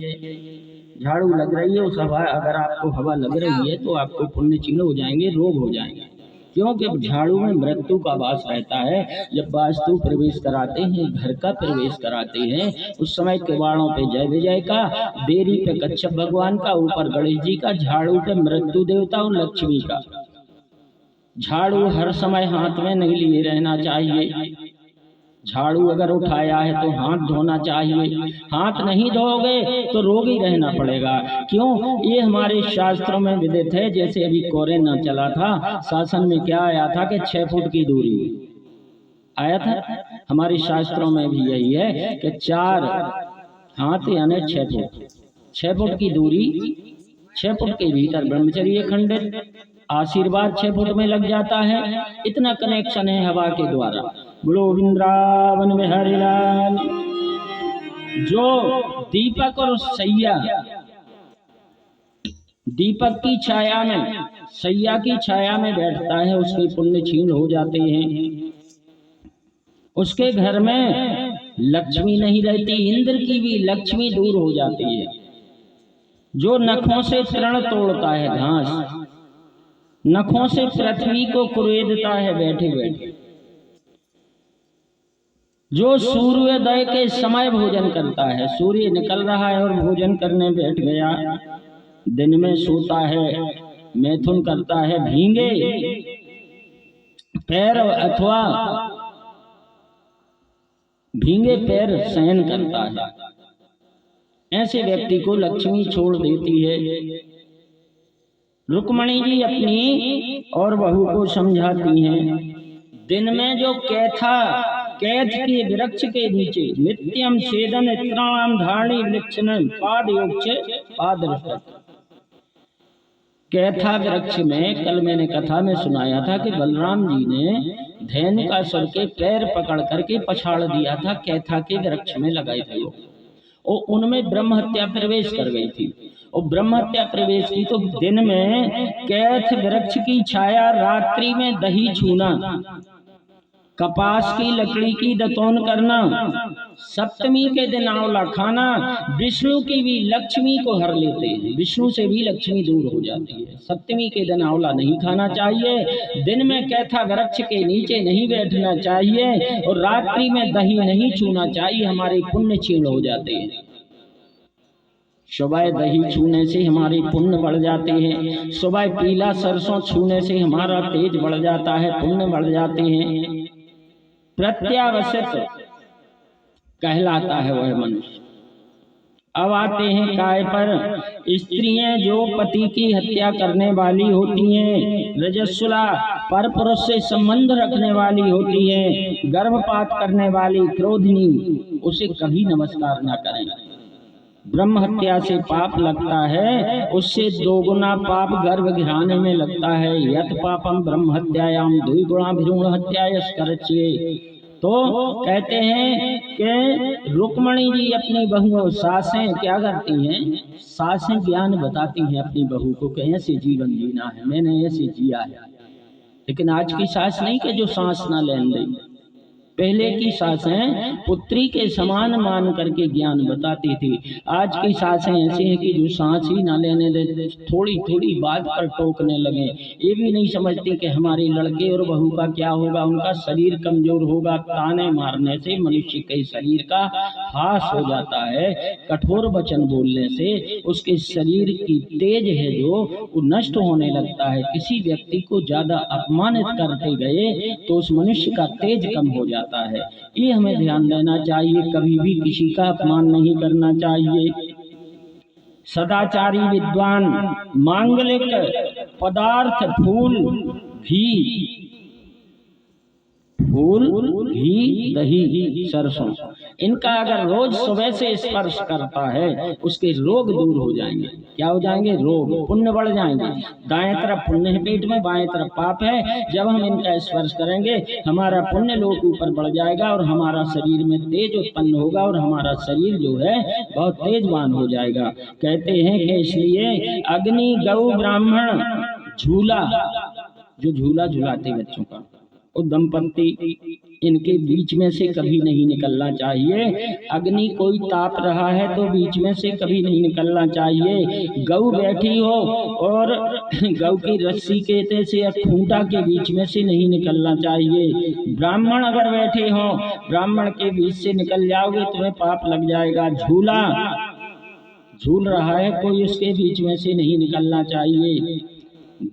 झाड़ू लग रही है, उस हवा, अगर आपको हवा लग रही है तो आपको पुण्य क्षीण हो जाएंगे, रोग हो जाएंगे। क्योंकि झाड़ू में मृत्यु का वास रहता है। जब वास्तु प्रवेश कराते हैं, घर का प्रवेश कराते हैं, उस समय किवाड़ों पे जय विजय का, देरी पे कच्छप भगवान का, ऊपर गणेश जी का, झाड़ू पे मृत्यु देवता और लक्ष्मी का। झाड़ू हर समय हाथ में नहीं लिए रहना चाहिए। झाड़ू अगर उठाया है तो हाथ धोना चाहिए। हाथ नहीं धोओगे तो रोगी रहना पड़ेगा। क्यों? ये हमारे शास्त्रों में विदित है। जैसे अभी कोरोना चला था, शासन में क्या आया था कि 6 फुट की दूरी आया था। हमारे शास्त्रों में भी यही है कि 4 हाथ यानी 6 फुट, 6 फुट की दूरी, 6 फुट के भीतर ब्रह्मचर्य खंडित, आशीर्वाद 6 फुट में लग जाता है। इतना कनेक्शन है हवा के द्वारा। बोलो वृंदावन में हरिलाल। जो दीपक और सैया, दीपक की छाया में, सैया की छाया में बैठता है, उसके पुण्य क्षीण हो जाते हैं। उसके घर में लक्ष्मी नहीं रहती, इंद्र की भी लक्ष्मी दूर हो जाती है। जो नखों से तृण तोड़ता है, घास, नखों से पृथ्वी को कुरेदता है बैठे बैठे, जो सूर्योदय के समय भोजन करता है, सूर्य निकल रहा है और भोजन करने बैठ गया, दिन में सोता है, मैथुन करता है, भींगे पैर अथवा भींगे पैर शयन करता है, ऐसे व्यक्ति को लक्ष्मी छोड़ देती है। रुक्मणी जी अपनी और बहू को समझाती हैं, दिन में जो कैथ के वृक्ष के नीचे नित्यम छेदन त्राणाम धारणी वृक्षण पाद योग कैथा वृक्ष में, कल मैंने कथा में सुनाया था कि बलराम जी ने धेनुकासुर के पैर पकड़ करके पछाड़ दिया था, कैथा के वृक्ष में लगाए थे वो, और उनमें ब्रह्म हत्या प्रवेश कर गई थी। और ब्रह्म हत्या प्रवेश की तो दिन में कैथ वृक्ष की छाया, रात्रि में दही छूना, कपास की लकड़ी की दतौन करना, सप्तमी के दिन आंवला खाना, विष्णु की भी लक्ष्मी को हर लेते हैं, विष्णु से भी लक्ष्मी दूर हो जाती है। सप्तमी के दिन आंवला नहीं खाना चाहिए, दिन में कैथा वृक्ष के नीचे नहीं बैठना चाहिए, और रात्रि में दही नहीं छूना चाहिए, हमारे पुण्य क्षीण हो जाते हैं। सुबह दही छूने से हमारे पुण्य बढ़ जाते हैं, सुबह पीला सरसों छूने से हमारा तेज बढ़ जाता है, पुण्य बढ़ जाते हैं। प्रत्यावश्यक कहलाता है वह मनुष्य। अब आते हैं काय पर। स्त्रियां जो पति की हत्या करने वाली होती हैं, रजस्वला, पर पुरुष से संबंध रखने वाली होती हैं, गर्भपात करने वाली, क्रोधिनी, उसे कभी नमस्कार न करें। ब्रह्म हत्या से पाप लगता है, उससे 2 गुना पाप गर्भ घिराने में लगता है। यत पापम ब्रह्म हत्यायाम 2 गुणा भ्रूण हत्यायस्करच्ये। तो कहते हैं कि रुक्मणी जी अपनी बहुओं, सासें क्या करती हैं, सासें ज्ञान बताती हैं अपनी बहू को कि ऐसे जीवन जीना है, मैंने ऐसे जिया है। लेकिन आज की सास नहीं कि जो सांस ना लेने दे। पहले की सासें पुत्री के समान मान करके ज्ञान बताती थी। आज की सासें ऐसी हैं कि जो सांस ही ना लेने दे, थोड़ी थोड़ी बात पर टोकने लगे। ये भी नहीं समझती कि हमारे लड़के और बहू का क्या होगा, उनका शरीर कमजोर होगा। ताने मारने से मनुष्य के शरीर का हास हो जाता है, कठोर वचन बोलने से उसके शरीर की तेज है जो वो नष्ट होने लगता है। किसी व्यक्ति को ज्यादा अपमानित करते गए तो उस मनुष्य का तेज कम हो जाता है। ये हमें ध्यान देना चाहिए, कभी भी किसी का अपमान नहीं करना चाहिए। सदाचारी विद्वान मांगलिक पदार्थ, फूल, घी, दही, सरसों, इनका अगर रोज सुबह से स्पर्श करता है, उसके रोग दूर हो जाएंगे। क्या हो जाएंगे? रोग, पुण्य बढ़ जाएंगे। दाएं तरफ पुण्य है पेट में, बाएं तरफ पाप है। जब हम इनका स्पर्श करेंगे, हमारा पुण्य लोक ऊपर बढ़ जाएगा और हमारा शरीर में तेज उत्पन्न होगा और हमारा शरीर जो है बहुत तेजवान हो जाएगा। कहते हैं कि इसलिए अग्नि, गौ, ब्राह्मण, झूला, जो झूला झुलाते बच्चों का, और दंपत्ति इनके बीच में से कभी नहीं निकलना चाहिए। अग्नि कोई ताप रहा है तो बीच में से कभी नहीं निकलना चाहिए। गौ बैठी हो और गौ की रस्सी के से या खूंटा के बीच में से नहीं निकलना चाहिए। ब्राह्मण अगर बैठे हो, ब्राह्मण के बीच से निकल जाओगे तुम्हें पाप लग जाएगा। झूला झूल रहा है कोई, उसके बीच में से नहीं निकलना चाहिए।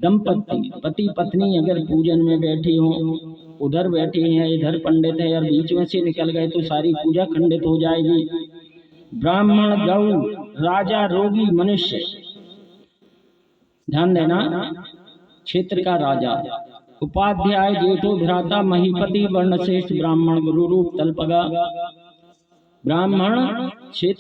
दंपति पति पत्नी अगर पूजन में बैठी हो, उधर बैठे हैं इधर पंडित है और बीच में से निकल गए तो सारी पूजा खंडित हो जाएगी। ब्राह्मण, गौ, राजा, रोगी, मनुष्य, ध्यान देना, क्षेत्र का राजा, उपाध्याय, जेठो, भ्राता, महीपति, वर्णश्रेष्ठ, ब्राह्मण, गुरु रूप, तलपगा। ब्राह्मण क्षेत्र